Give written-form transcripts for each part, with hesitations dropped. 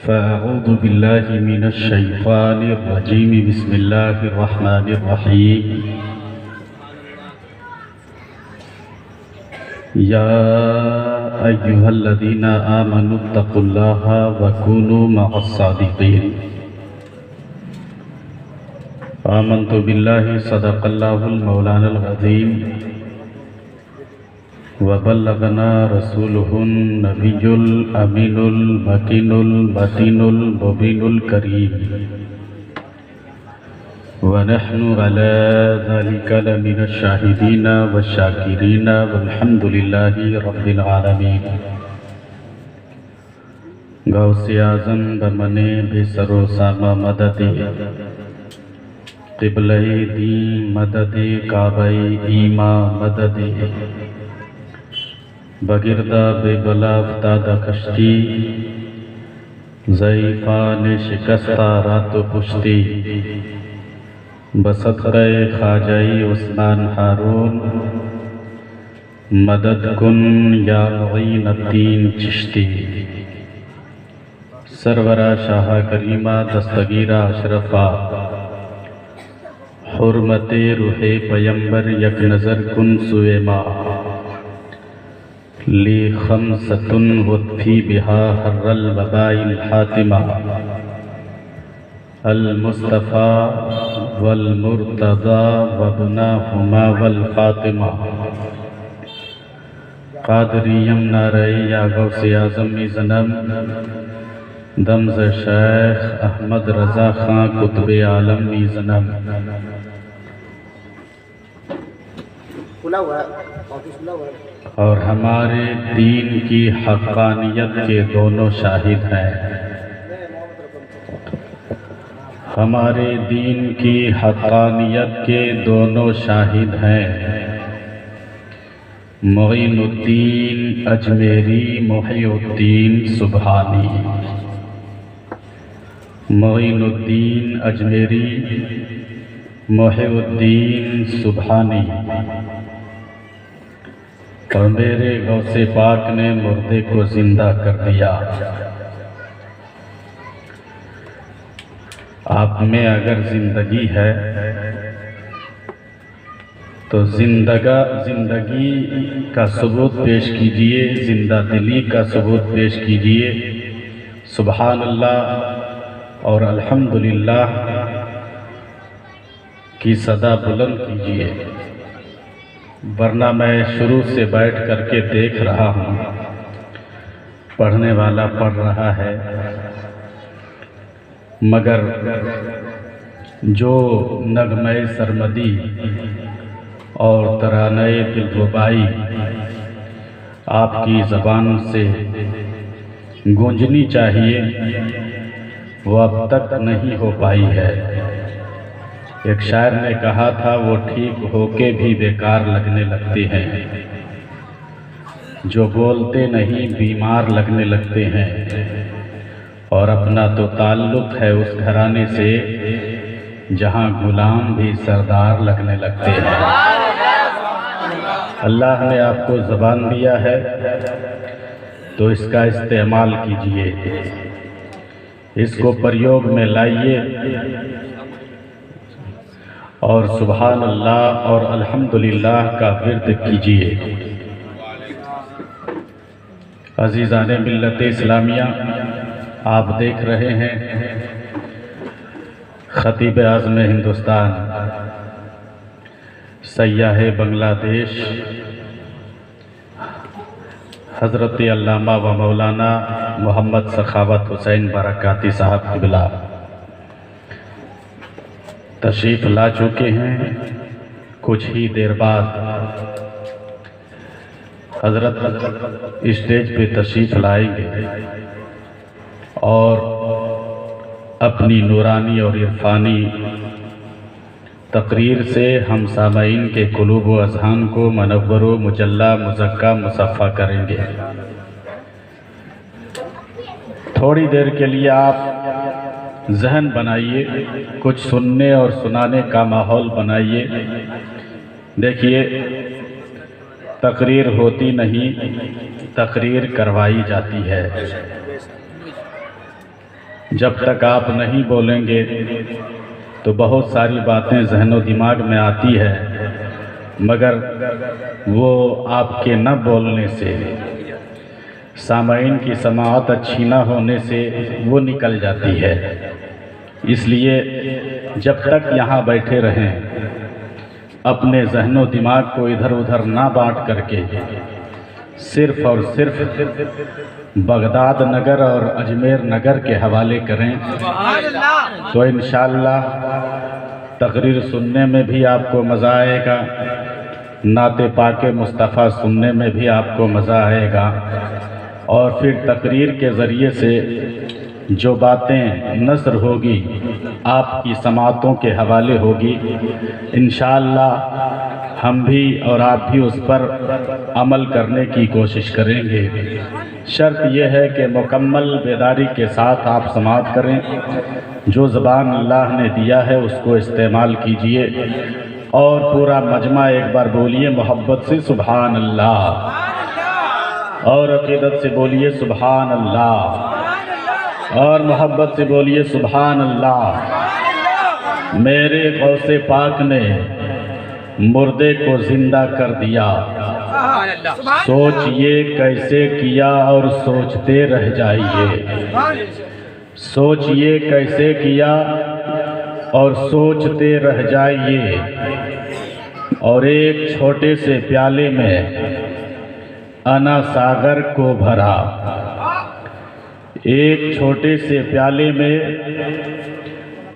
फ़अऊज़ु बिल्लाहि मिनश्शैतानिर्रजीम बिस्मिल्लाहिर्रहमानिर्रहीम। या अय्युहल्लज़ीना आमनुत्तक़ुल्लाहा वकूनू मअस्सादिक़ीन। आमन्तु बिल्लाहि सदक़ल्लाहुल मौलानल अज़ीम वबल्लगना रसूलुहुन नबियुल अमीनुल मकीनुल मतीनुल मुबीनुल करीम वनहनु अला ज़ालिका लमिनश शाहिदीना वश्शाकिरीना वल्हम्दुलिल्लाहि रब्बिल आलमीन। गौसे आज़म बमने बेसरो सामा मददे क़िबले दी मददे काबे ईमा मददे बगिरदा बेबला फ़तादा कश्ती ज़ईफ़ा ने शिकस्ता रात पुश्ती बसदक़े ख़ाजाई उस्मान हारून मदद कुन या मुईनुद्दीन चिश्ती। सरवरा शाह करीमा दस्तगीरा अशरफा हुर्मते रूहे पैगंबर यक नज़र कुन सुएमा ली खमसतुन वत्फी बिहा हर्रल वबाइल हातिमा अल मुस्तफ़ा वल मुर्तज़ा वबनाहुमा वल फ़ातिमा। क़ादरियम नारे या गौसे आज़म ज़नम दमज़ शेख अहमद रज़ा ख़ां कुतुब आलम ज़नम। और हमारे दीन की हक़ानियत के दोनों शाहिद हैं। हमारे दीन की हक़ानियत के दोनों शाहिद हैं। मुईनुद्दीन अजमेरी मुहीउद्दीन सुबहानी। मुईनुद्दीन अजमेरी मुहीउद्दीन सुबहानी। और मेरे गौसे पाक ने मुर्दे को जिंदा कर दिया। आप में अगर जिंदगी है तो जिंदगी का सबूत पेश कीजिए, जिंदा दिली का सबूत पेश कीजिए। सुभान अल्लाह और अल्हम्दुलिल्लाह की सदा बुलंद कीजिए। वरना मैं शुरू से बैठ करके देख रहा हूँ, पढ़ने वाला पढ़ रहा है, मगर जो नगमे सरमदी और तराने दिलरुबाई आपकी ज़बान से गूंजनी चाहिए वो अब तक नहीं हो पाई है। एक शायर ने कहा था, वो ठीक होके भी बेकार लगने लगते हैं, जो बोलते नहीं बीमार लगने लगते हैं। और अपना तो ताल्लुक़ है उस घराने से जहां गुलाम भी सरदार लगने लगते हैं। अल्लाह ने आपको ज़बान दिया है तो इसका इस्तेमाल कीजिए, इसको प्रयोग में लाइए और सुभान अल्लाह और अल्हम्दुलिल्लाह का विर्द कीजिए। अज़ीज़ाने मिल्लत इस्लामिया, आप देख रहे हैं ख़तीब आज़म हिंदुस्तान, सय्याह बांग्लादेश हज़रत अल्लामा व मौलाना मोहम्मद सखावत हुसैन बरकाती साहब क़िबला तशरीफ़ ला चुके हैं। कुछ ही देर बाद हज़रत स्टेज पे तशरीफ़ लाएंगे और अपनी नूरानी और इरफानी तकरीर से हम सामईन के कुलूब व अज़हान को मनव्वर मुजल्ला मुज़क्का मुसफ़्फ़ा करेंगे। थोड़ी देर के लिए आप जहन बनाइए, कुछ सुनने और सुनाने का माहौल बनाइए। देखिए, तकरीर होती नहीं, तकरीर करवाई जाती है। जब तक आप नहीं बोलेंगे तो बहुत सारी बातें जहनो दिमाग में आती है, मगर वो आपके न बोलने से, सामाईन की समाअत अच्छी न होने से वो निकल जाती है। इसलिए जब तक यहाँ बैठे रहें, अपने जहनो दिमाग को इधर उधर ना बांट करके सिर्फ़ और सिर्फ बगदाद नगर और अजमेर नगर के हवाले करें, तो इंशाअल्लाह तकरीर सुनने में भी आपको मज़ा आएगा, नाते पाके मुस्तफ़ा सुनने में भी आपको मज़ा आएगा, और फिर तकरीर के ज़रिए से जो बातें नस्र होगी आपकी समातों के हवाले होगी। इंशाअल्लाह हम भी और आप भी उस पर अमल करने की कोशिश करेंगे। शर्त यह है कि मुकम्मल बेदारी के साथ आप समाअत करें। जो ज़बान अल्लाह ने दिया है उसको इस्तेमाल कीजिए, और पूरा मजमा एक बार बोलिए मोहब्बत से सुभान अल्लाह, और अक़ीदत से बोलिए सुभान अल्लाह, और मोहब्बत से बोलिए सुभान अल्लाह। मेरे गौसे पाक ने मुर्दे को जिंदा कर दिया, सोचिए कैसे किया और सोचते रह जाइए। सोचिए कैसे किया और सोचते रह जाइए। और एक छोटे से प्याले में अना सागर को भरा, एक छोटे से प्याले में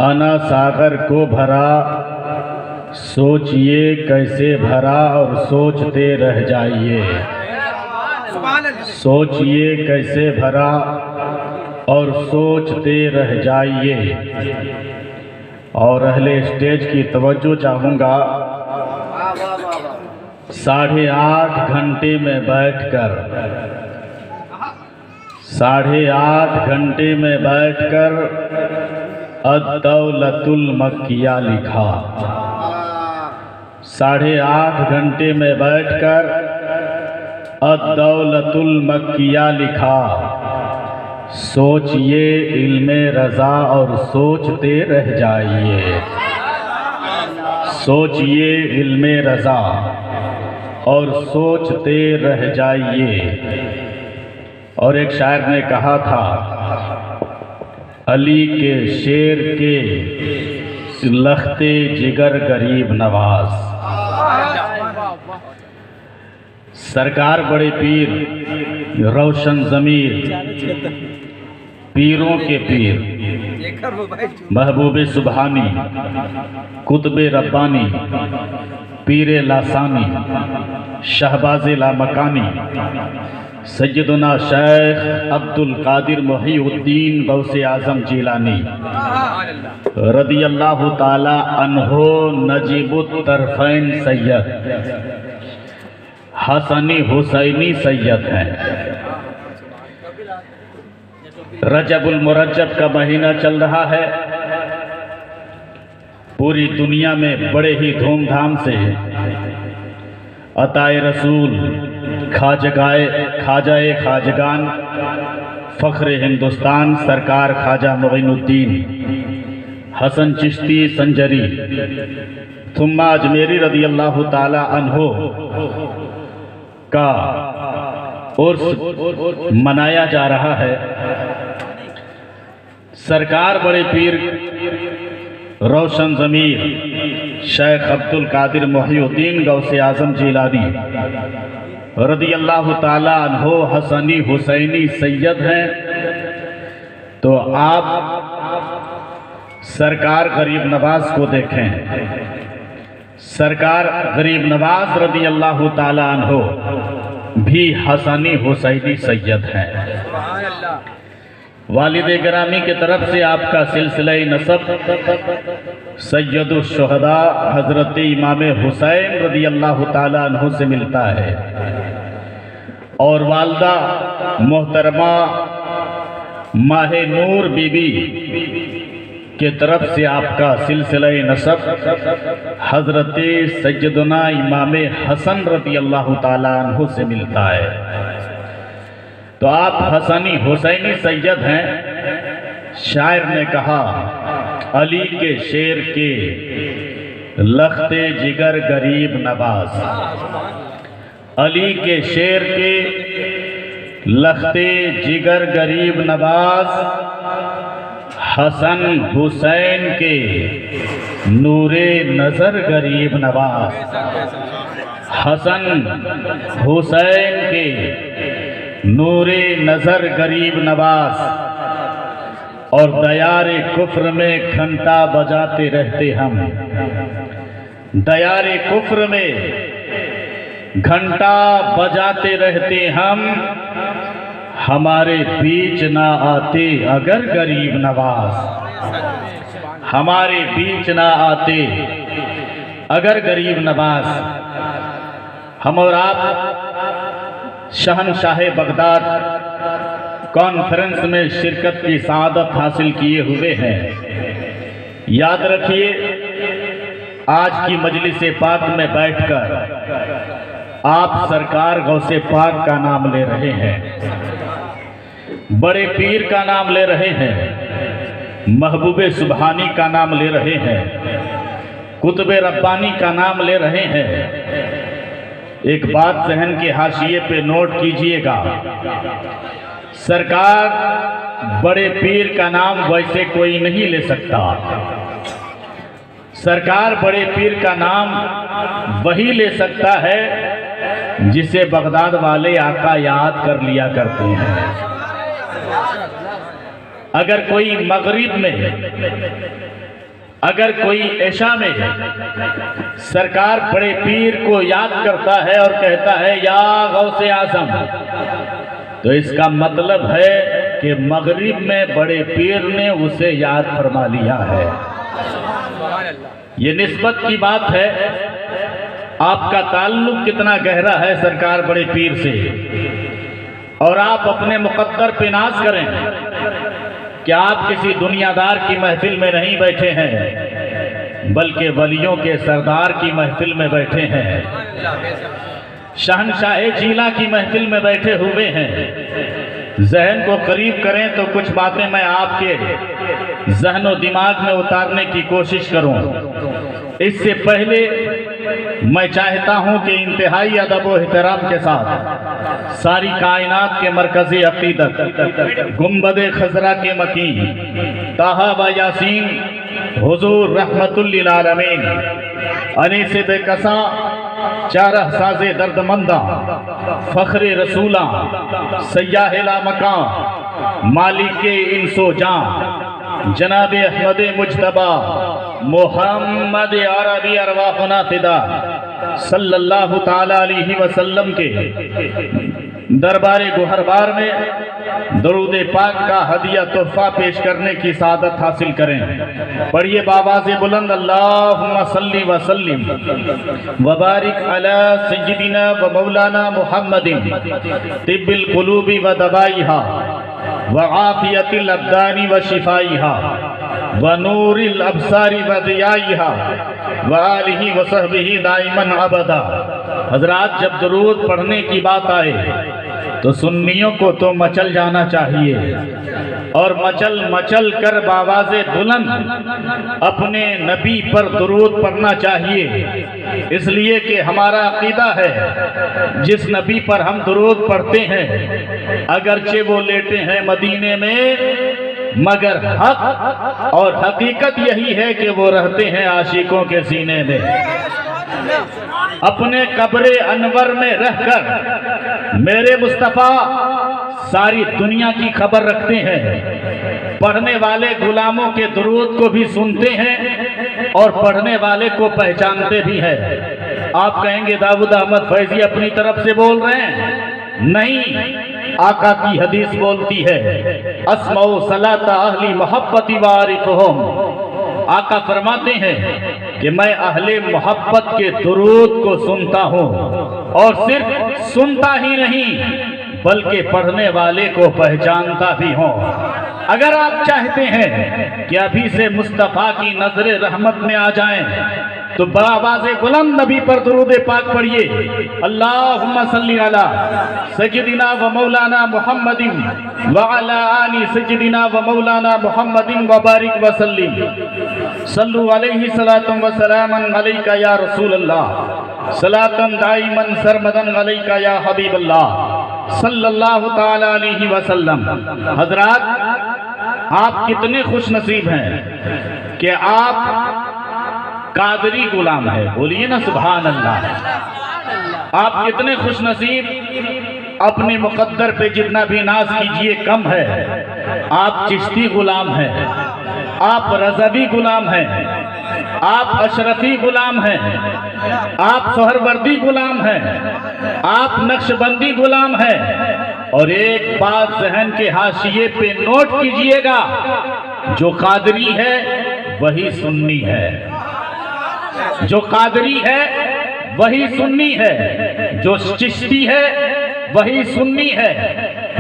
अना सागर को भरा, सोचिए कैसे भरा और सोचते रह जाइए। सोचिए कैसे भरा और सोचते रह जाइए। और अहले स्टेज की तवज्जो चाहूँगा, 8.5 घंटे में बैठकर, 8.5 घंटे में बैठकर अद-दौलतुल मक्किया लिखा। 8.5 घंटे में बैठकर अद-दौलतुल मक्किया लिखा। सोचिए इल्मे रज़ा और सोचते रह जाइए। सोचिए इल्मे रज़ा और सोचते रह जाइए। और एक शायर ने कहा था, अली के शेर के लख्ते जिगर गरीब नवाज। सरकार बड़े पीर, रोशन ज़मीर, पीरों के पीर, महबूब सुबहानी, कुतुब रब्बानी, पीर लासानी, शहबाज लामकानी, सैयदना शेख अब्दुल कादिर मुहीउद्दीन गौसे आज़म जिलानी रदियल्लाहु ताला अन्हो नजीबुत तरफ़ैन सैयद, हसनी हुसैनी सैयद हैं। रजबुल मुरज्जब का महीना चल रहा है। पूरी दुनिया में बड़े ही धूमधाम से अताए रसूल, ख्वाजाए ख्वाजगान, फ़ख्र हिंदुस्तान सरकार ख्वाजा मुईनुद्दीन हसन चिश्ती संजरी थुम्मा अजमेरी रदियल्लाहु ताला अन्हो का उर्स मनाया जा रहा है। सरकार बड़े पीर रोशन ज़मीर शेख अब्दुल कादिर मुहीउद्दीन गौसे आज़म जिलानी रदियल्लाहु ताला अन्हो हसनी हुसैनी सैयद हैं। तो आप सरकार गरीब नवाज को देखें। सरकार गरीब नवाज रदियल्लाहु ताला अन्हो भी हसनी हुसैनी सैयद हैं। वालिद गिरामी की तरफ से आपका सिलसिला नसब सैयदुश शुहदा हज़रत इमाम हुसैन रदियल्लाहु ताला अन्हु से मिलता है, और वालदा मोहतरमा माहे नूर बीबी के तरफ से आपका सिलसिला नसब हज़रत सैयदना इमाम हसन रदियल्लाहु ताला अन्हु से मिलता है। तो आप हसनी हुसैनी सैयद हैं। शायर ने कहा, अली के शेर के लख्ते जिगर गरीब नवाज, अली के शेर के लख्ते जिगर गरीब नवाज, हसन हुसैन के नूरे नज़र गरीब नवाज, हसन हुसैन के नूरे नज़र गरीब नवाज। और दयारे कुफ्र में घंटा बजाते रहते हम, दयारे कुफ्र में घंटा बजाते रहते हम, हमारे बीच ना आते अगर गरीब नवाज, हमारे बीच ना आते अगर गरीब नवाज। हम और आप शहनशाह बगदाद कॉन्फ्रेंस में शिरकत की सआदत हासिल किए हुए हैं। याद रखिए, आज की मजलिस पाक में बैठकर आप सरकार गौसे पाक का नाम ले रहे हैं, बड़े पीर का नाम ले रहे हैं, महबूबे सुबहानी का नाम ले रहे हैं, कुतुबे रब्बानी का नाम ले रहे हैं। एक बात जहन के हाशिए पे नोट कीजिएगा, सरकार बड़े पीर का नाम वैसे कोई नहीं ले सकता। सरकार बड़े पीर का नाम वही ले सकता है जिसे बगदाद वाले आका याद कर लिया करते हैं। अगर कोई मगरिब में, अगर कोई ऐशा में सरकार बड़े पीर को याद करता है और कहता है या गौसे आज़म, तो इसका मतलब है कि मगरिब में बड़े पीर ने उसे याद फरमा लिया है। ये निस्बत की बात है, आपका ताल्लुक कितना गहरा है सरकार बड़े पीर से। और आप अपने मुकद्दर पे नाज करें कि आप किसी दुनियादार की महफिल में नहीं बैठे हैं, बल्कि वलियों के सरदार की महफिल में बैठे हैं, शहनशाह जीला की महफिल में बैठे हुए हैं। जहन को करीब करें तो कुछ बातें मैं आपके जहन और दिमाग में उतारने की कोशिश करूं। इससे पहले मैं चाहता हूं कि इंतहाई अदब व एहतराम के साथ सारी कायनात के मरकज़ी अक़ीदत गुंबद खज़रा के मकीन ताहा व यासीन हुज़ूर रहमतुल लिल आलमीन अनीस बेकसा चारह साज़े दर्दमंदा फ़ख्रे रसूला सय्याहिला मकान मालिक इंसो जान जनाब अहमद मुज्तबा मोहम्मद अरबी अरवाहुना फिदा सल्लल्लाहु ताला अलैहि वसल्लम के दरबारे गुहरबार में दरूद पाक का हदिया तोहफा पेश करने की सादत हासिल करें। पढ़िए बावाज़े बुलंद, अल्लाहुम्मा सल्ली व सल्लिम व बारिक अला सय्यिदिना व मौलाना मुहम्मदिन तिब्बिल कुलूबी व दवाइहा व आफियतिल अब्दानी व शिफाइहा व नूरिल अब्सारी व दियाइहा व आलिही व सहबिही दाइमन अबदा। हजरात, जब दरूद पढ़ने की बात आए तो सुन्नियों को तो मचल जाना चाहिए और मचल मचल कर बावाज़े बुलंद अपने नबी पर दरूद पढ़ना चाहिए। इसलिए कि हमारा अकीदा है जिस नबी पर हम दरूद पढ़ते हैं अगरचे वो लेटे हैं मदीने में, मगर हक और हकीकत यही है कि वो रहते हैं आशिकों के सीने में। अपने कब्रे अनवर में रहकर मेरे मुस्तफ़ा सारी दुनिया की खबर रखते हैं। पढ़ने वाले गुलामों के दुरूद को भी सुनते हैं और पढ़ने वाले को पहचानते भी हैं। आप कहेंगे दाऊद अहमद फैजी अपनी तरफ से बोल रहे हैं, नहीं, आका की हदीस बोलती है, अस्माउ सलाता अहली मोहब्बती वारिफुहुम। आका फरमाते हैं कि मैं अहले मोहब्बत के दुरूद को सुनता हूँ और सिर्फ सुनता ही नहीं बल्कि पढ़ने वाले को पहचानता भी हूँ। अगर आप चाहते हैं कि अभी से मुस्तफ़ा की नजरे रहमत में आ जाएं तो बआवाज़े बुलंद नबी पर दुरूद पाक पढ़िए। अल्लाहुम्मा सल्ली अला सय्यदिना व मौलाना मुहम्मदिन व अला आलि सय्यदिना व मौलाना मुहम्मदिन व बारिक व सल्लिम सल्लु अलैहि सलातन व सलामन अलैका या रसूल अल्लाह सलातन दाइमन सरमदन अलैका या हबीब अल्लाह सल्लल्लाहु तआला अलैहि वसल्लम। हजरात, आप कितने खुश नसीब हैं कि आप कादरी गुलाम है। बोलिए ना सुभान अल्लाह। आप कितने खुश नसीब, अपने मुकद्दर पे जितना भी नाज कीजिए कम है। आप चिश्ती गुलाम हैं, आप रज़वी गुलाम हैं, आप अशरफी गुलाम हैं, आप सोहरवर्दी गुलाम हैं, आप नक्शबंदी गुलाम हैं। और एक बात जहन के हाशिए पे नोट कीजिएगा, जो कादरी है वही सुन्नी है, जो कादरी है वही सुन्नी है, जो चिश्ती है वही सुन्नी है,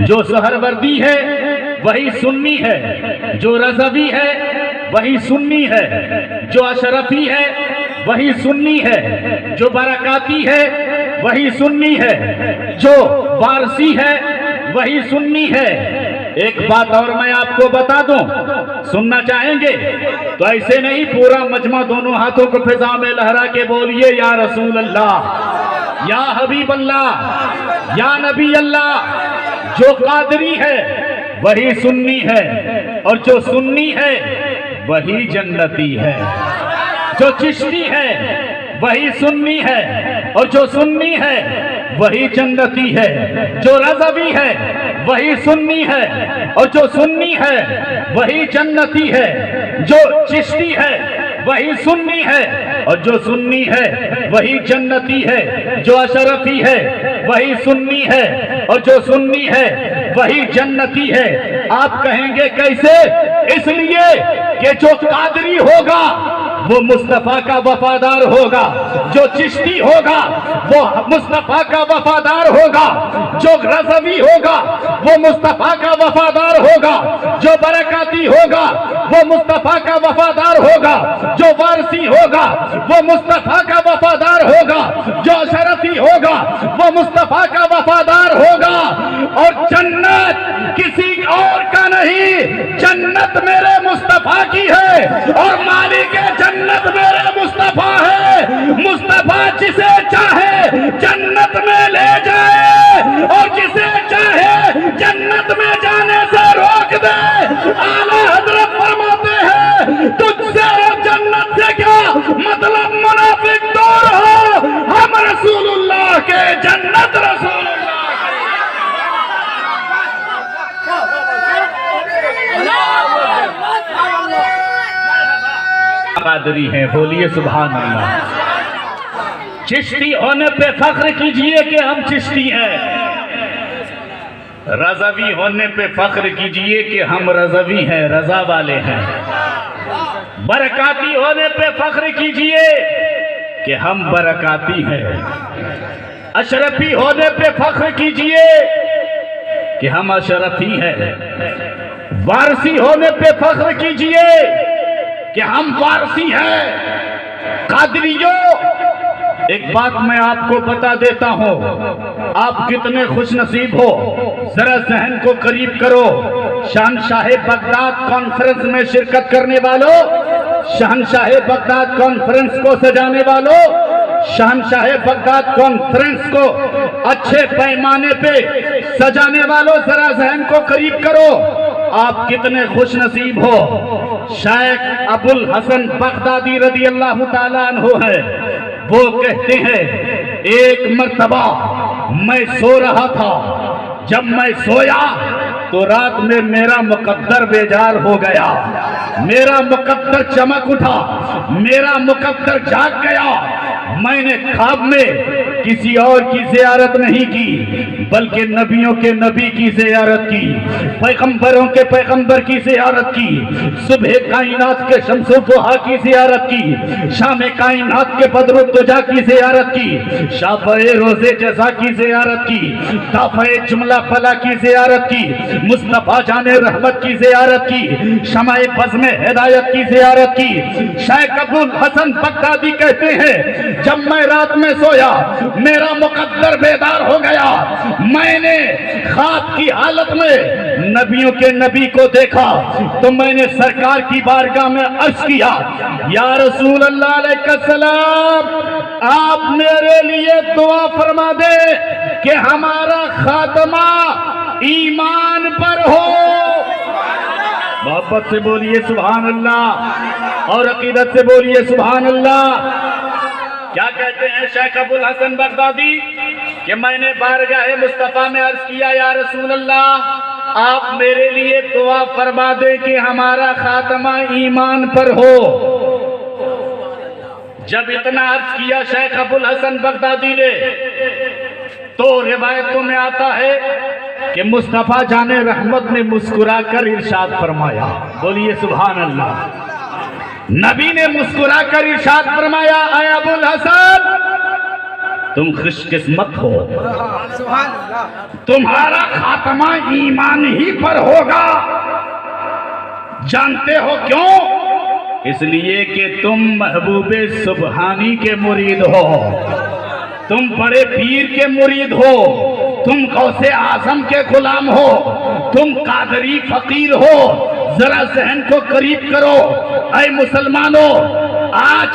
जो सोहरवर्दी है वही सुन्नी है, जो रज़वी है वही सुन्नी है, जो अशरफी है वही सुन्नी है, जो बरकाती है वही सुन्नी है, जो वारसी है वही सुन्नी है। एक बात और मैं आपको बता दूं, सुनना चाहेंगे तो ऐसे नहीं, पूरा मजमा दोनों हाथों को फिजा में लहरा के बोलिए या रसूल अल्लाह, या हबीब अल्लाह, या नबी अल्लाह। जो कादरी है वही सुन्नी है, और जो सुन्नी है वही जन्नती है। जो चिश्ती है वही सुन्नी है, और जो सुन्नी है वही जन्नती है। जो रज़वी है वही सुन्नी है, और जो सुन्नी है वही जन्नती है। जो चिश्ती है वही सुन्नी है, और जो सुन्नी है वही जन्नती है। जो अशरफी है वही सुन्नी है, और जो सुन्नी है वही जन्नती है। आप कहेंगे कैसे? इसलिए कि जो कादरी होगा वो मुस्तफा का वफादार होगा, जो चिश्ती होगा वो मुस्तफा का वफादार होगा, जो रज़वी होगा वो मुस्तफा का वफादार होगा, जो बरकाती होगा वो मुस्तफा का वफादार होगा, जो वारसी होगा वो मुस्तफा का वफादार होगा, जो अशरफी होगा वो मुस्तफा का वफादार होगा। और जन्नत किसी और का नहीं, जन्नत मेरे मुस्तफा की है, और मालिक जन्नत मेरे मुस्तफा है। मुस्तफा जिसे चाहे जन्नत में ले जाए, और जिसे चाहे जन्नत में जाने से रोक दे। आला हजरत फरमाते हैं, तुझसे और जन्नत से क्या मतलब, मुनाफिक दूर हो, हम रसूलुल्लाह के, जन्नत रसूलुल्लाह। कादरी हैं, बोलिए सुभान अल्लाह। चिश्ती होने पे फख्र कीजिए कि हम चिश्ती हैं। रज़वी होने पे फख्र कीजिए कि हम रज़वी हैं, रज़ा वाले हैं। बरकाती होने पे फख्र कीजिए कि हम बरकाती हैं। अशरफी होने पे फख्र कीजिए कि हम अशरफी हैं। वारसी होने पे फख्र कीजिए कि हम वारसी हैं। कादरियों, एक बात मैं आपको बता देता हूं, आप कितने खुश नसीब हो, जरा जहन को करीब करो। शहनशाह बगदाद कॉन्फ्रेंस में शिरकत करने वालों, शहनशाह बगदाद कॉन्फ्रेंस को सजाने वालों, शहनशाह बगदाद कॉन्फ्रेंस को अच्छे पैमाने पे सजाने वालों, जरा जहन को करीब करो। आप कितने खुश नसीब हो। शेख अबुल हसन बगदादी रदी अल्लाह ताला अन्हु है, वो कहते हैं, एक मर्तबा मैं सो रहा था, जब मैं सोया तो रात में मेरा मुकद्दर बेजार हो गया, मेरा मुकद्दर चमक उठा, मेरा मुकद्दर जाग गया। मैंने ख्वाब में किसी और की ज़ियारत नहीं की, बल्कि नबियों के नबी की ज़ियारत की, पैगंबरों के पैगंबर की ज़ियारत की, सुबह कायनात के शम्सो दुहा की ज़ियारत की, शाम कायनात के बदरुद्दुजा की ज़ियारत की, शाफ़े रोज़े जज़ा की ज़ियारत की, ताफ़े जुमला फला की ज़ियारत की, मुस्तफ़ा जाने रहमत की ज़ियारत की, शमाए बज़्म हिदायत की ज़ियारत की। शेख अब्दुल हसन बगदादी कहते हैं, जब मैं रात में सोया मेरा मुकद्दर बेदार हो गया, मैंने ख्वाब की हालत में नबियों के नबी को देखा तो मैंने सरकार की बारगाह में अर्ज किया, या रसूल अल्लाह अलैहिस्सलाम, आप मेरे लिए दुआ फरमा दे कि हमारा खात्मा ईमान पर हो। मोहब्बत से बोलिए सुभान अल्लाह और अकीदत से बोलिए सुभान अल्लाह। क्या कहते हैं शेख अबुल हसन बगदादी कि मैंने बारगाह मुस्तफ़ा में अर्ज किया, या रसूल अल्लाह, आप मेरे लिए दुआ फरमा दें कि हमारा खात्मा ईमान पर हो। जब इतना अर्ज किया शेख अबुल हसन बगदादी ने, तो रिवायतों में आता है कि मुस्तफ़ा जाने रहमत ने मुस्कुराकर इरशाद फरमाया, बोलिए सुभान अल्लाह। नबी ने मुस्कुराकर इरशाद फरमाया, ऐ अबुल हसन, तुम खुशकिस्मत हो, तुम्हारा खात्मा ईमान ही पर होगा। जानते हो क्यों? इसलिए कि तुम महबूबे सुबहानी के मुरीद हो, तुम बड़े पीर के मुरीद हो, तुम गौसे आजम के गुलाम हो, तुम कादरी फकीर हो। जरा जहन को करीब करो, ऐ मुसलमानों, आज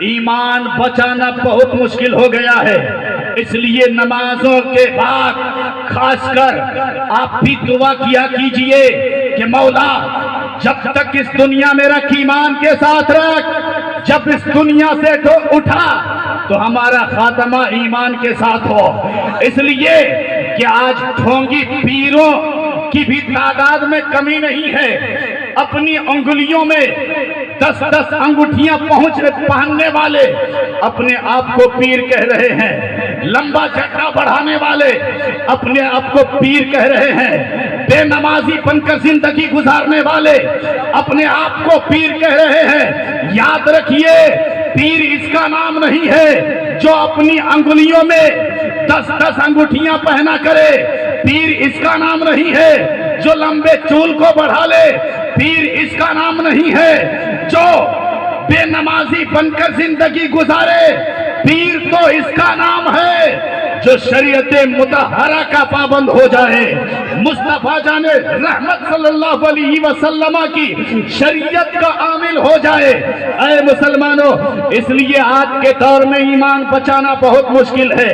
ईमान बचाना बहुत मुश्किल हो गया है। इसलिए नमाजों के बाद खासकर आप भी दुआ किया कीजिए कि मौला, जब तक इस दुनिया में रख ईमान के साथ रख, जब इस दुनिया से उठा तो हमारा खात्मा ईमान के साथ हो। इसलिए कि आज ढोंगी पीरों की भी तादाद में कमी नहीं है। अपनी उंगलियों में 10-10 अंगूठियां पहनने वाले अपने आप को पीर कह रहे हैं। लंबा चक्का बढ़ाने वाले अपने आप को पीर कह रहे हैं। बेनमाजी बनकर जिंदगी गुजारने वाले अपने आप को पीर कह रहे हैं। याद रखिए, पीर इसका नाम नहीं है जो अपनी अंगुलियों में 10-10 अंगूठियां पहना करे। पीर इसका नाम नहीं है जो लंबे चूल को बढ़ा ले। पीर इसका नाम नहीं है जो बेनमाजी बनकर जिंदगी गुजारे। पीर तो इसका नाम है जो शरीयत मुतहरा का पाबंद हो जाए, मुस्तफा जाने रहमत सल्लल्लाहु अलैहि वसल्लम की शरीयत का आमिल हो जाए। ऐ मुसलमानों, इसलिए आज के दौर में ईमान बचाना बहुत मुश्किल है।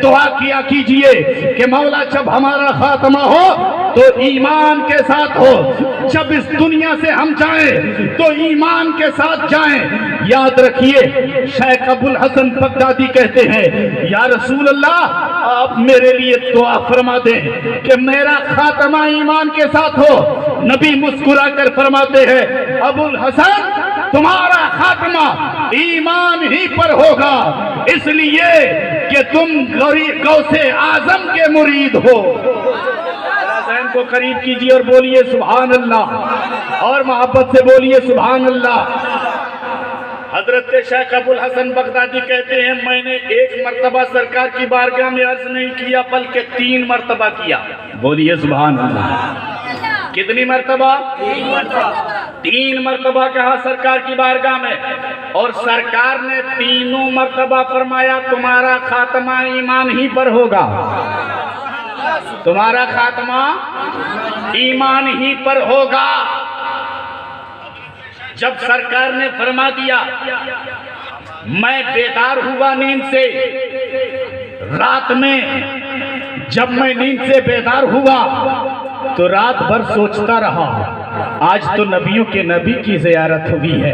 दुआ किया कीजिए कि मौला जब हमारा खात्मा हो तो ईमान के साथ हो, जब इस दुनिया से हम जाएं तो ईमान के साथ जाएं। याद रखिए, शेख अबुल हसन बगदादी कहते हैं, या रसूल अल्लाह, आप मेरे लिए दुआ फरमा दें कि मेरा खात्मा ईमान के साथ हो। नबी मुस्कुरा कर फरमाते हैं, अबुल हसन, तुम्हारा खात्मा ईमान ही पर होगा, इसलिए कि तुम गौसे आजम के मुरीद हो। जहन को करीब कीजिए और बोलिए सुभान अल्लाह, और मोहब्बत से बोलिए सुभान अल्लाह। हजरत शेख अबुल हसन बगदादी कहते हैं, मैंने एक मर्तबा सरकार की बारगाह में अर्ज नहीं किया बल्कि 3 मर्तबा किया। बोलिए सुभान अल्लाह। कितनी मर्तबा? 3 मर्तबा कहा सरकार की बारगाह में, और सरकार ने तीनों मर्तबा फरमाया, तुम्हारा खात्मा ईमान ही पर होगा, तुम्हारा खात्मा ईमान ही पर होगा। जब सरकार ने फरमा दिया, मैं बेदार हुआ नींद से। रात में जब मैं नींद से बेदार हुआ तो रात भर सोचता रहा, आज तो नबियों के नबी की ज़ियारत हुई है,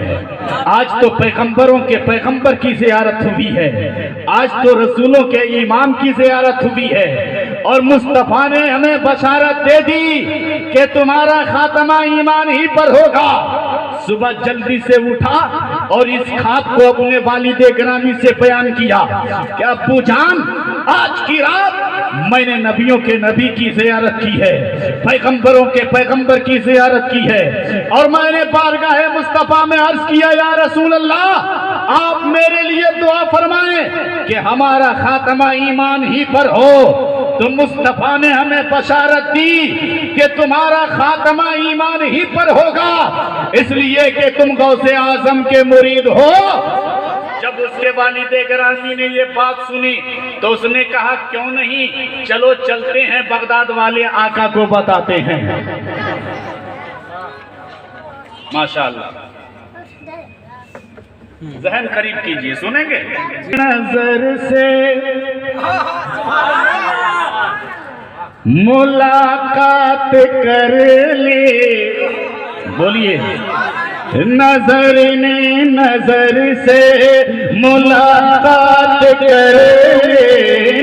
आज तो पैगंबरों के पैगंबर की ज़ियारत हुई है, आज तो रसूलों के इमाम की ज़ियारत हुई है, और मुस्तफा ने हमें बशारत दे दी कि तुम्हारा खात्मा ईमान ही पर होगा। सुबह जल्दी से उठा और इस ख्वाब को अपने वालिदे गिरामी से बयान किया कि अब्बू जान, आज की रात मैंने नबियों के नबी की ज़ियारत की है, पैगंबरों के पैगंबर की ज़ियारत की है, और मैंने बारगाह मुस्तफा में अर्ज किया, या रसूल अल्लाह, आप मेरे लिए दुआ फरमाएं कि हमारा खात्मा ईमान ही पर हो। तो मुस्तफा ने हमें बशारत दी कि तुम्हारा खात्मा ईमान ही पर होगा, इसलिए कि तुम गौसे आजम के मुरीद हो। जब उसके वालिदे गिरामी ने ये बात सुनी तो उसने कहा, क्यों नहीं, चलो चलते हैं, बगदाद वाले आका को बताते हैं। माशाअल्लाह, जहन करीब कीजिए, सुनेंगे। नजर से मुलाकात कर ले, बोलिए, नजर ने नजर से मुलाकात कर ले,